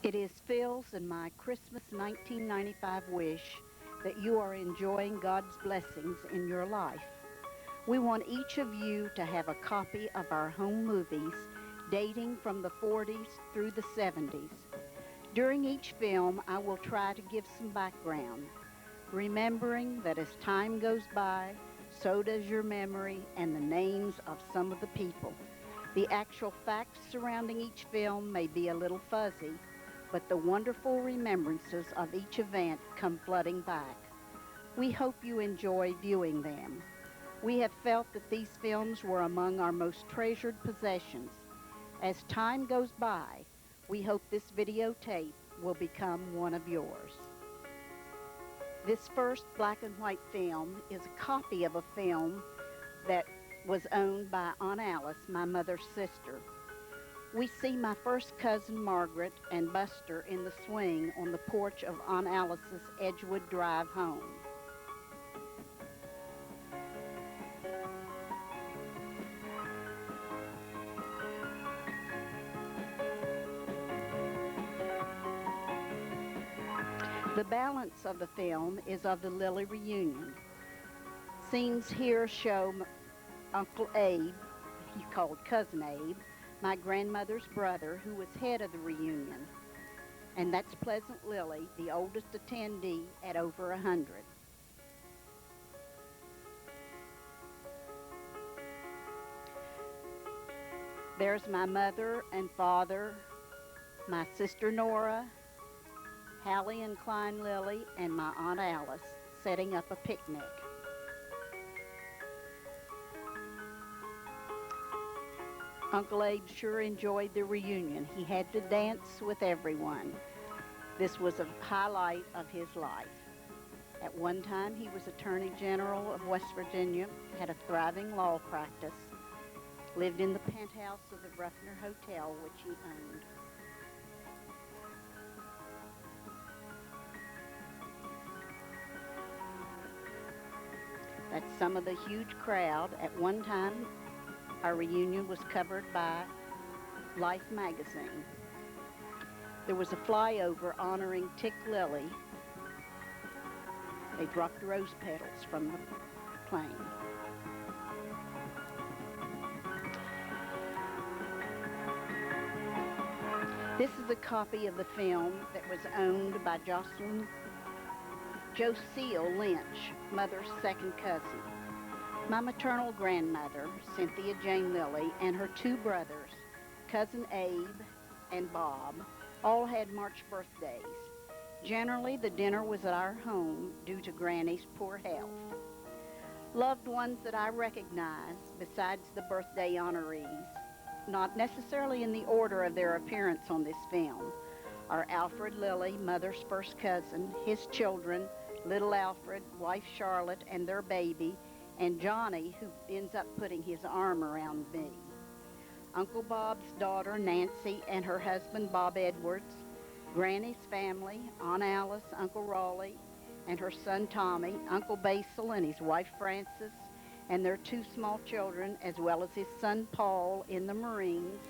It is Phil's and my Christmas 1995 wish that you are enjoying God's blessings in your life. We want each of you to have a copy of our home movies dating from the 40s through the 70s. During each film, I will try to give some background, remembering that as time goes by, so does your memory and the names of some of the people. The actual facts surrounding each film may be a little fuzzy, but the wonderful remembrances of each event come flooding back. We hope you enjoy viewing them. We have felt that these films were among our most treasured possessions. As time goes by, we hope this videotape will become one of yours. This first black and white film is a copy of a film that was owned by Aunt Alice, my mother's sister. We see my first cousin Margaret and Buster in the swing on the porch of Aunt Alice's Edgewood Drive home. The balance of the film is of the Lilly reunion. Scenes here show Uncle Abe, he called Cousin Abe, my grandmother's brother, who was head of the reunion. And that's Pleasant Lilly, the oldest attendee at over 100. There's my mother and father, my sister Nora, Hallie and Klein Lilly, and my Aunt Alice setting up a picnic. Uncle Abe sure enjoyed the reunion. He had to dance with everyone. This was a highlight of his life. At one time, he was Attorney General of West Virginia, had a thriving law practice, lived in the penthouse of the Ruffner Hotel, which he owned. That's some of the huge crowd. At one time, our reunion was covered by Life magazine. There was a flyover honoring Tick Lilly. They dropped rose petals from the plane. This is a copy of the film that was owned by Josele Lynch, mother's second cousin. My maternal grandmother, Cynthia Jane Lilly, and her two brothers, Cousin Abe and Bob, all had March birthdays. Generally, the dinner was at our home due to Granny's poor health. Loved ones that I recognize, besides the birthday honorees, not necessarily in the order of their appearance on this film, are Alfred Lilly, mother's first cousin, his children, little Alfred, wife Charlotte, and their baby, and Johnny, who ends up putting his arm around me. Uncle Bob's daughter, Nancy, and her husband, Bob Edwards, Granny's family, Aunt Alice, Uncle Raleigh, and her son, Tommy, Uncle Basil and his wife, Frances, and their two small children, as well as his son, Paul, in the Marines,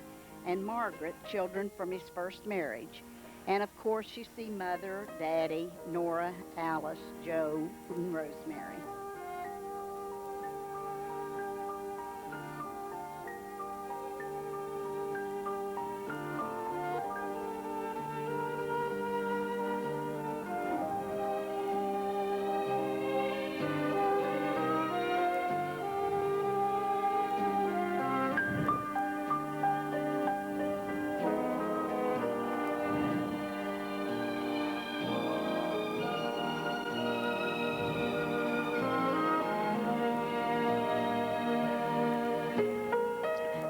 and Margaret, children from his first marriage. And of course, you see Mother, Daddy, Nora, Alice, Joe, and Rosemary.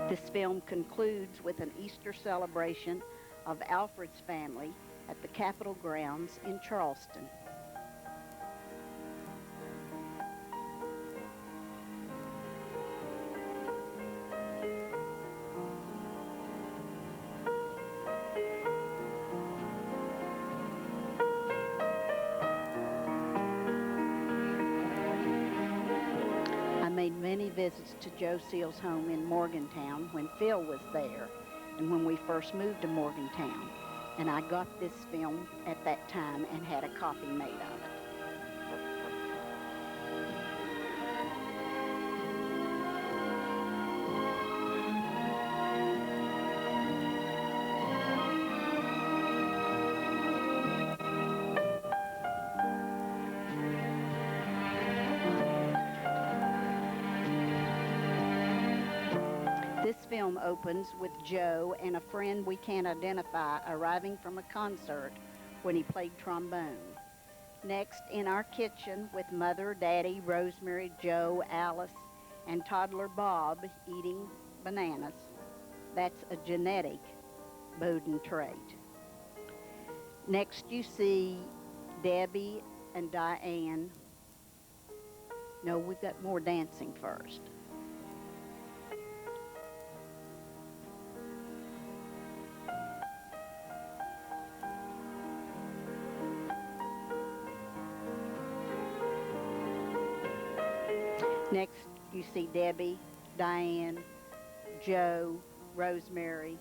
This film concludes with an Easter celebration of Alfred's family at the Capitol grounds in Charleston. Made many visits to Joe Seal's home in Morgantown when Phil was there and when we first moved to Morgantown. And I got this film at that time and had a copy made of it. This film opens with Joe and a friend we can't identify arriving from a concert when he played trombone. Next, in our kitchen with Mother, Daddy, Rosemary, Joe, Alice, and toddler Bob eating bananas. That's a genetic Bowden trait. Next, you see Debbie and Diane. No, we've got more dancing first. Next, you see Debbie, Diane, Joe, Rosemary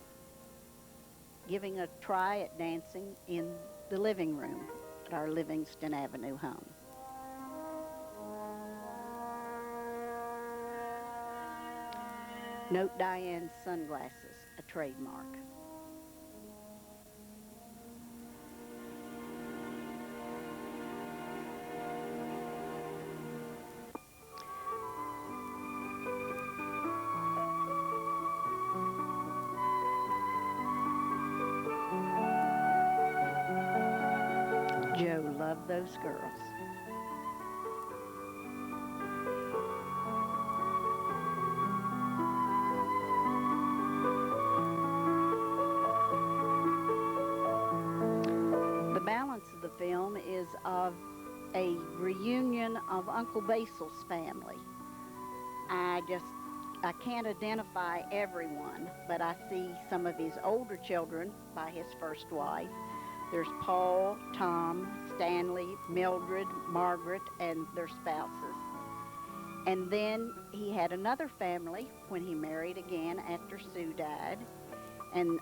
giving a try at dancing in the living room at our Livingston Avenue home. Note Diane's sunglasses, a trademark. Joe loved those girls. The balance of the film is of a reunion of Uncle Basil's family. I can't identify everyone, but I see some of his older children by his first wife. There's Paul, Tom, Stanley, Mildred, Margaret, and their spouses. And then he had another family when he married again after Sue died. And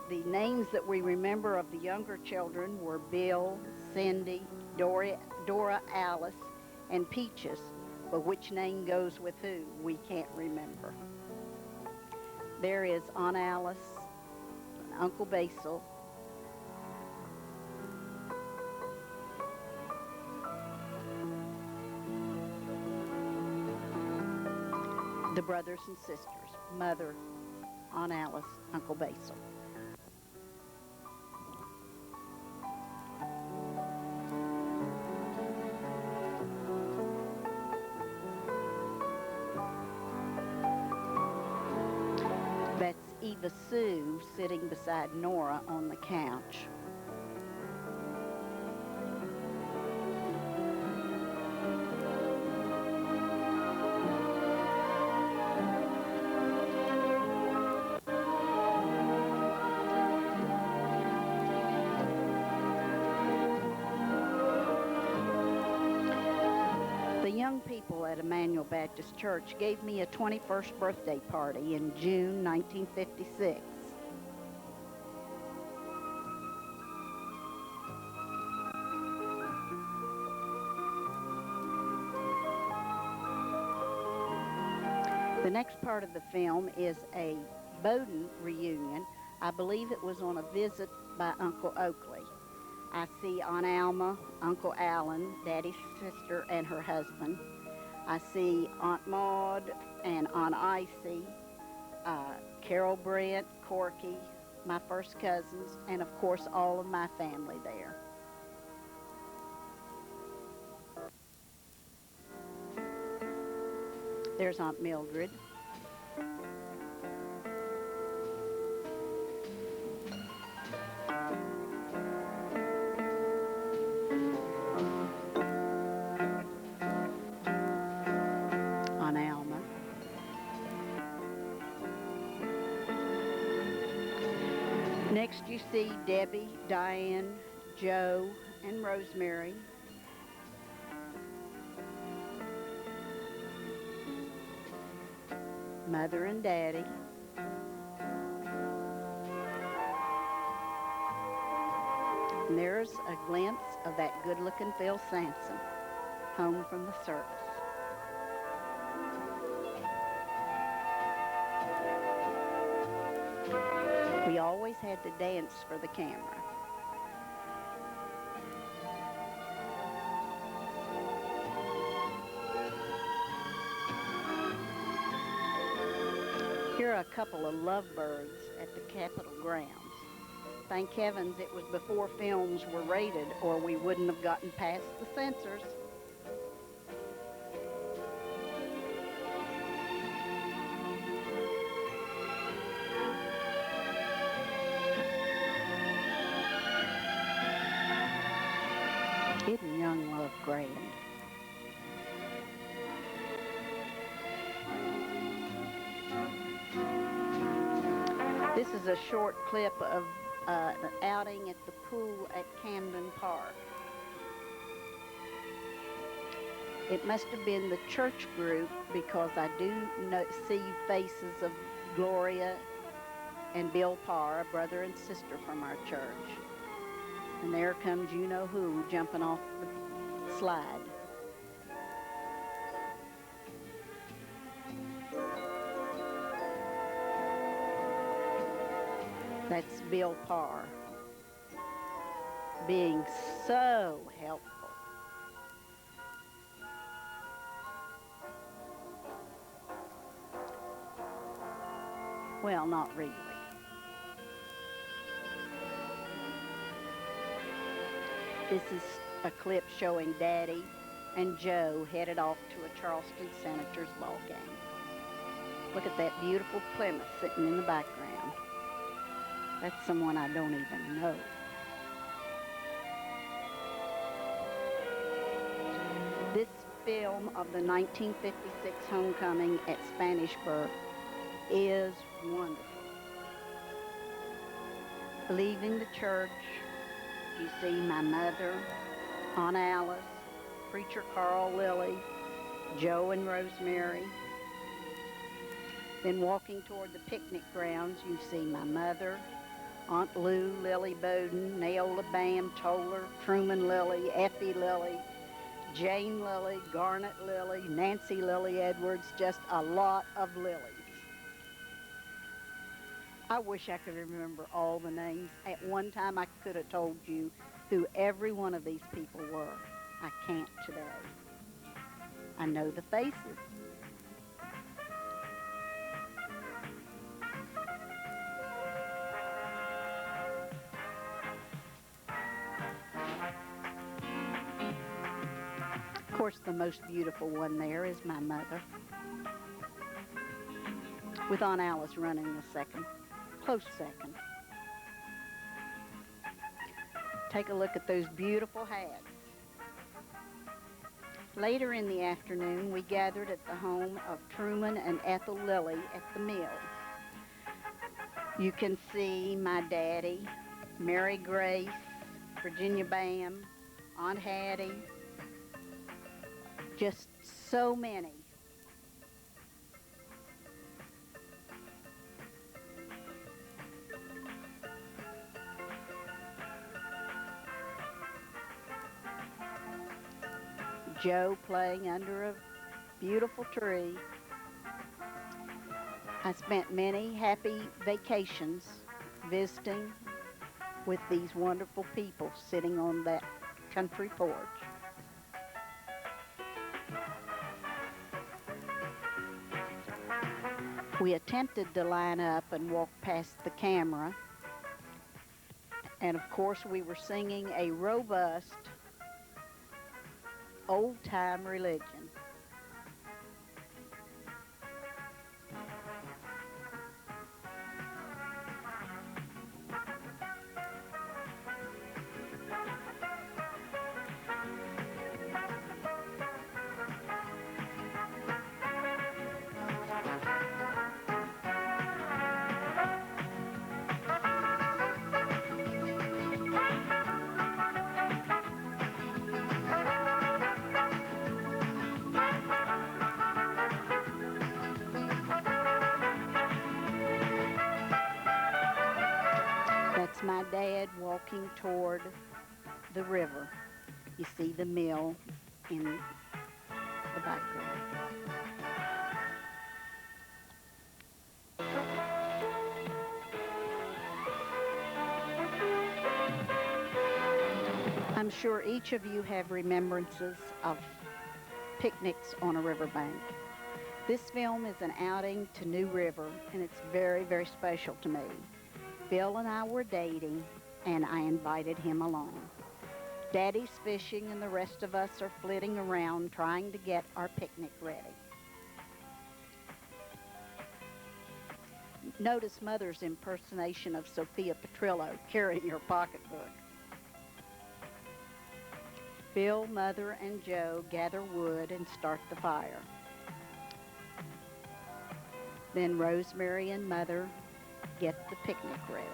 the names that we remember of the younger children were Bill, Cindy, Dora Alice, and Peaches. But which name goes with who, we can't remember. There is Aunt Alice, Uncle Basil, the brothers and sisters, Mother, Aunt Alice, Uncle Basil. That's Eva Sue sitting beside Nora on the couch. The young people at Emmanuel Baptist Church gave me a 21st birthday party in June 1956. The next part of the film is a Bowden reunion. I believe it was on a visit by Uncle Oakley. I see Aunt Alma, Uncle Alan, Daddy's sister and her husband. I see Aunt Maud and Aunt Icy, Carol Brent, Corky, my first cousins, and of course all of my family there. There's Aunt Mildred. Aunt Alma. Next you see Debbie, Diane, Joe, and Rosemary. Mother and Daddy. And there's a glimpse of that good-looking Phil Sampson, home from the service. We always had to dance for the camera. Here are a couple of lovebirds at the Capitol grounds. Thank heavens it was before films were rated, or we wouldn't have gotten past the censors. Isn't young love grand? This is a short clip of an outing at the pool at Camden Park. It must have been the church group, because I do see faces of Gloria and Bill Parr, a brother and sister from our church. And there comes you-know-who jumping off the slide. That's Bill Parr being so helpful. Well, not really. This is a clip showing Daddy and Joe headed off to a Charleston Senators ball game. Look at that beautiful Plymouth sitting in the background. That's someone I don't even know. This film of the 1956 homecoming at Spanisburg is wonderful. Leaving the church, you see my mother, Aunt Alice, Preacher Carl, Lilly, Joe and Rosemary. Then walking toward the picnic grounds, you see my mother, Aunt Lou, Lilly Bowden, Naola Bam, Toller, Truman Lilly, Effie Lilly, Jane Lilly, Garnet Lilly, Nancy Lilly Edwards, just a lot of Lillies. I wish I could remember all the names. At one time I could have told you who every one of these people were. I can't today. I know the faces. Of course, the most beautiful one there is my mother, with Aunt Alice running the second, close second. Take a look at those beautiful hats. Later in the afternoon, we gathered at the home of Truman and Ethel Lilly at the mill. You can see my daddy, Mary Grace, Virginia Bam, Aunt Hattie, just so many. Joe playing under a beautiful tree. I spent many happy vacations visiting with these wonderful people sitting on that country porch. We attempted to line up and walk past the camera, and of course we were singing a robust old-time religion. That's my dad walking toward the river. You see the mill in the background. I'm sure each of you have remembrances of picnics on a riverbank. This film is an outing to New River, and it's very, very special to me. Phil and I were dating, and I invited him along. Daddy's fishing, and the rest of us are flitting around trying to get our picnic ready. Notice Mother's impersonation of Sophia Petrillo carrying her pocketbook. Phil, Mother, and Joe gather wood and start the fire. Then Rosemary and Mother get the picnic ready.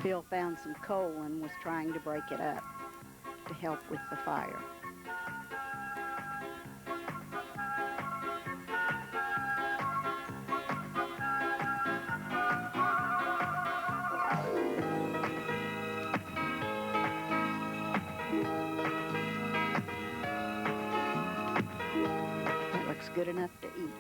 Phil found some coal and was trying to break it up to help with the fire. That looks good enough to eat.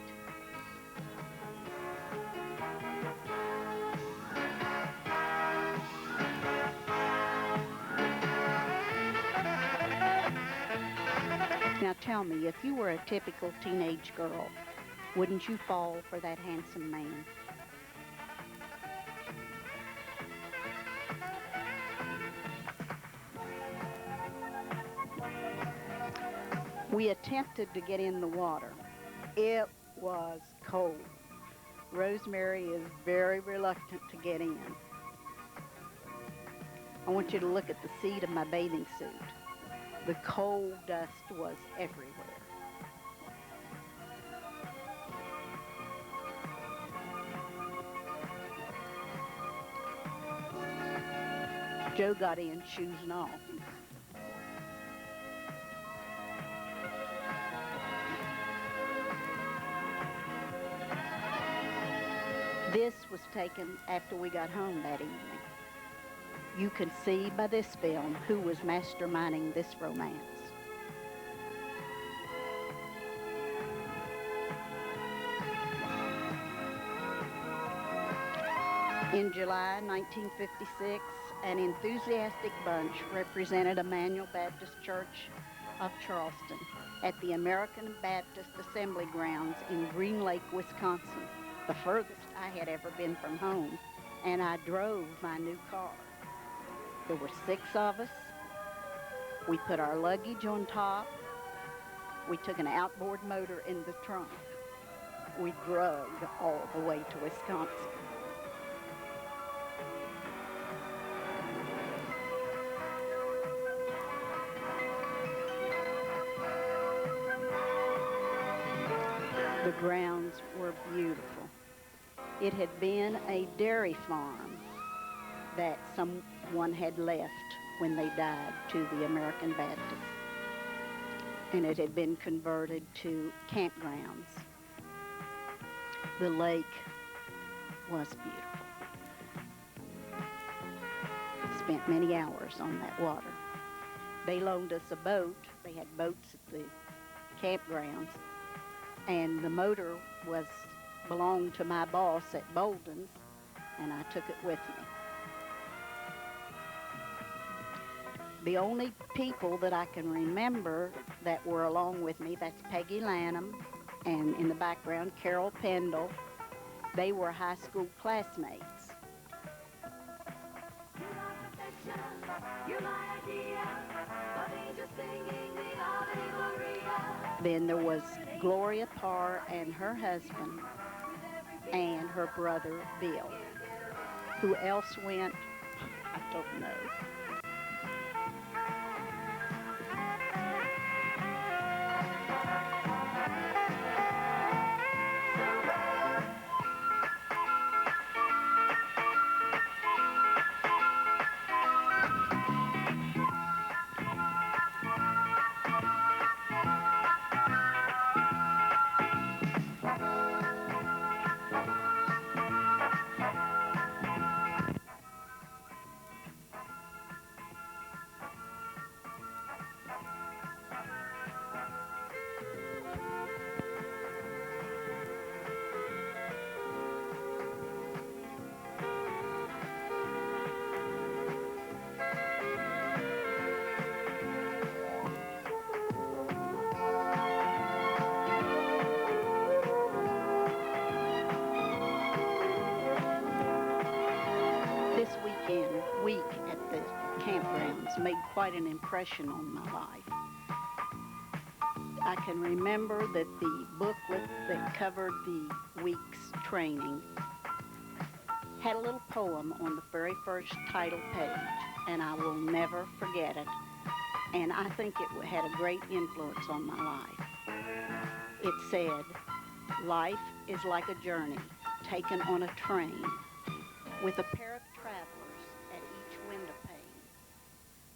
Now tell me, if you were a typical teenage girl, wouldn't you fall for that handsome man? We attempted to get in the water. It was cold. Rosemary is very reluctant to get in. I want you to look at the seat of my bathing suit. The coal dust was everywhere. Joe got in, shoes and all. This was taken after we got home that evening. You can see by this film who was masterminding this romance. In July 1956, an enthusiastic bunch represented Emmanuel Baptist Church of Charleston at the American Baptist Assembly Grounds in Green Lake, Wisconsin, the furthest I had ever been from home, and I drove my new car. There were 6 of us. We put our luggage on top. We took an outboard motor in the trunk. We drug all the way to Wisconsin. The grounds were beautiful. It had been a dairy farm that someone had left when they died to the American Baptist. And it had been converted to campgrounds. The lake was beautiful. Spent many hours on that water. They loaned us a boat. They had boats at the campgrounds. And the motor belonged to my boss at Bowden's, and I took it with me. The only people that I can remember that were along with me, that's Peggy Lanham, and in the background, Carol Pendle. They were high school classmates. Then there was Gloria Parr and her husband and her brother Bill. Who else went? I don't know. This week at the campgrounds made quite an impression on my life. I can remember that the booklet that covered the week's training had a little poem on the very first title page, and I will never forget it. And I think it had a great influence on my life. It said, "Life is like a journey taken on a train with a pair of travelers at each window pane.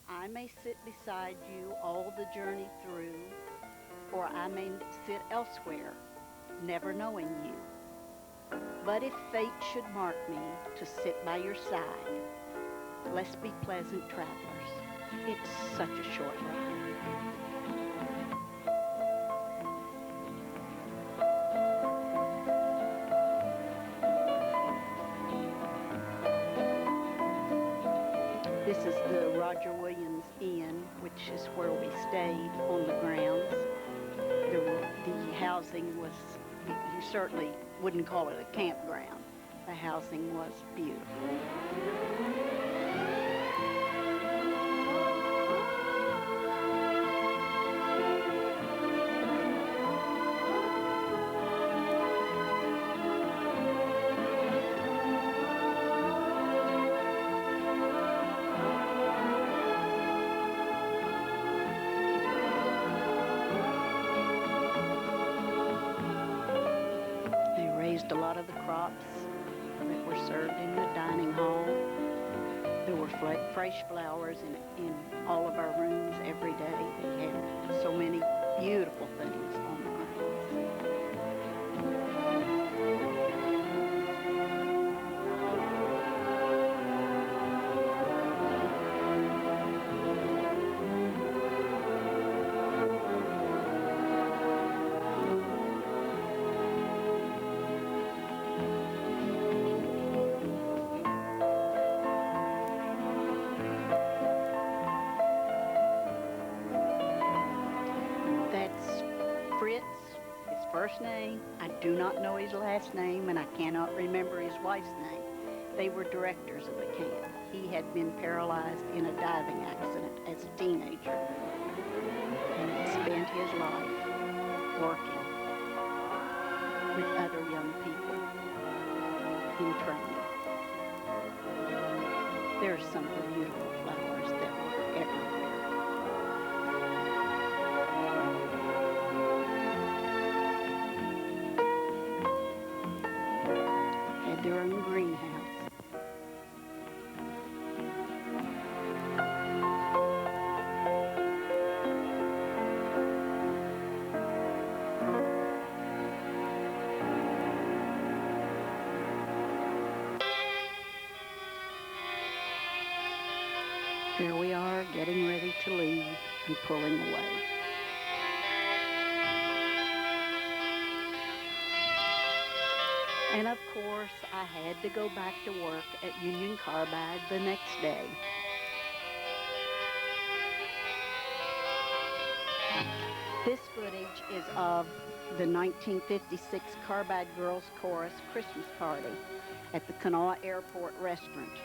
I may sit beside you all the journey through, or I may sit elsewhere, never knowing you. But if fate should mark me to sit by your side, let's be pleasant travelers. It's such a short ride." This is the Roger Williams Inn, which is where we stayed on the grounds. The housing was, you certainly wouldn't call it a campground. The housing was beautiful. A lot of the crops that were served in the dining hall. There were fresh flowers in all of our rooms every day. They had so many beautiful things on the grounds. First name, I do not know his last name, and I cannot remember his wife's name. They were directors of the camp. He had been paralyzed in a diving accident as a teenager and had spent his life working with other young people in training. There are some of the beautiful flowers that were everywhere. Their own greenhouse. Here we are getting ready to leave and pulling away. And of course, I had to go back to work at Union Carbide the next day. This footage is of the 1956 Carbide Girls Chorus Christmas party at the Kanawha Airport restaurant.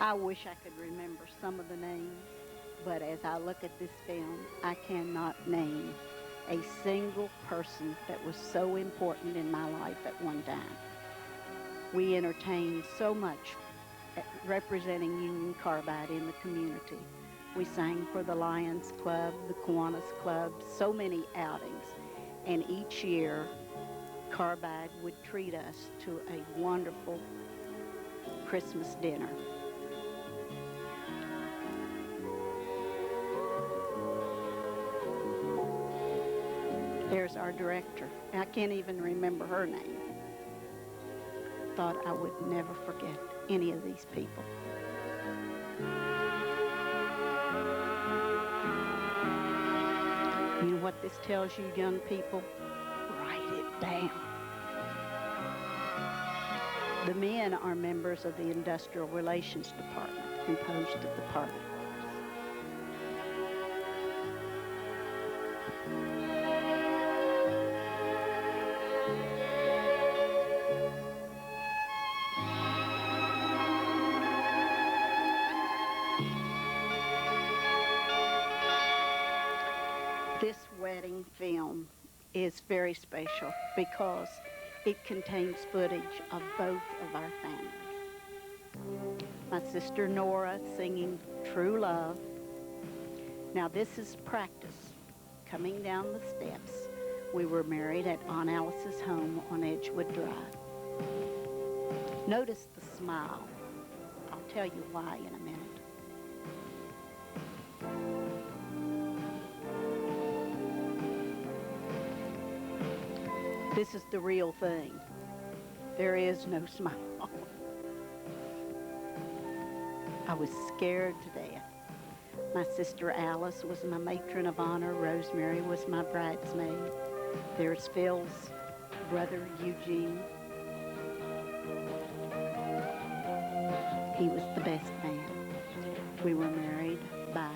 I wish I could remember some of the names, but as I look at this film, I cannot name a single person that was so important in my life at one time. We entertained so much representing Union Carbide in the community. We sang for the Lions Club, the Kiwanis Club, so many outings. And each year, Carbide would treat us to a wonderful Christmas dinner. There's our director. I can't even remember her name. Thought I would never forget any of these people. You know what this tells you, young people? Write it down. The men are members of the Industrial Relations Department, composed of the party. This wedding film is very special because it contains footage of both of our families. My sister Nora singing True Love. Now this is practice. Coming down the steps, we were married at Aunt Alice's home on Edgewood Drive. Notice the smile. I'll tell you why in a minute. This is the real thing. There is no smile. I was scared to death. My sister Alice was my matron of honor. Rosemary was my bridesmaid. There's Phil's brother, Eugene. He was the best man. We were married by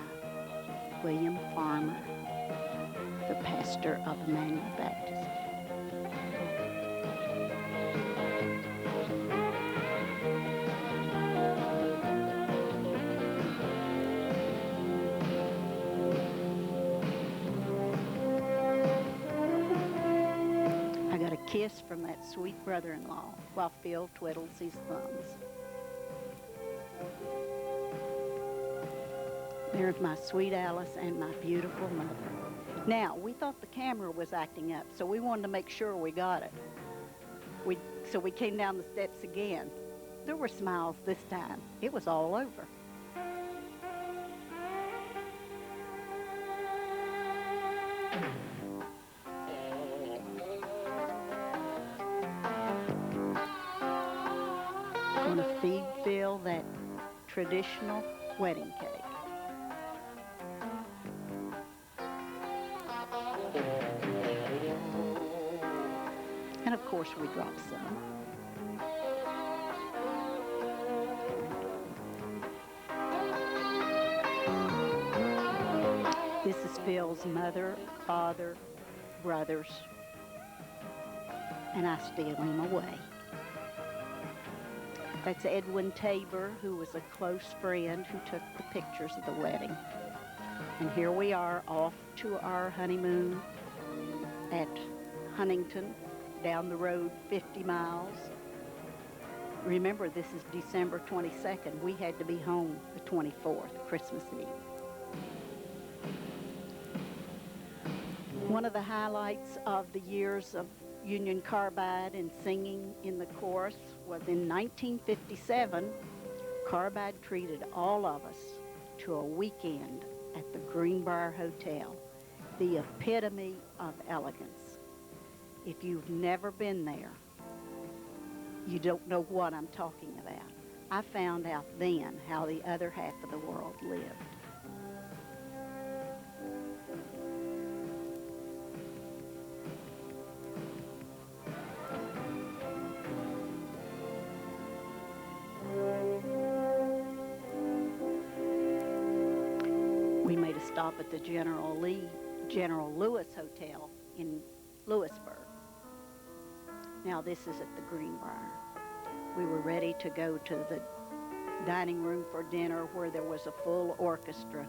William Farmer, the pastor of Emmanuel Baptist. Kiss from that sweet brother-in-law while Phil twiddles his thumbs. There's my sweet Alice and my beautiful mother. Now, we thought the camera was acting up, so we wanted to make sure we got it. So we came down the steps again. There were smiles this time. It was all over. Gonna feed Phil that traditional wedding cake. And of course we dropped some. This is Phil's mother, father, brothers, and I steal him away. That's Edwin Tabor, who was a close friend who took the pictures of the wedding. And here we are off to our honeymoon at Huntington, down the road 50 miles. Remember, this is December 22nd. We had to be home the 24th, Christmas Eve. One of the highlights of the years of Union Carbide and singing in the chorus was in 1957, Carbide treated all of us to a weekend at the Greenbrier Hotel, the epitome of elegance. If you've never been there, you don't know what I'm talking about. I found out then how the other half of the world lived. We made a stop at the General Lewis Hotel in Lewisburg. Now this is at the Greenbrier. We were ready to go to the dining room for dinner where there was a full orchestra.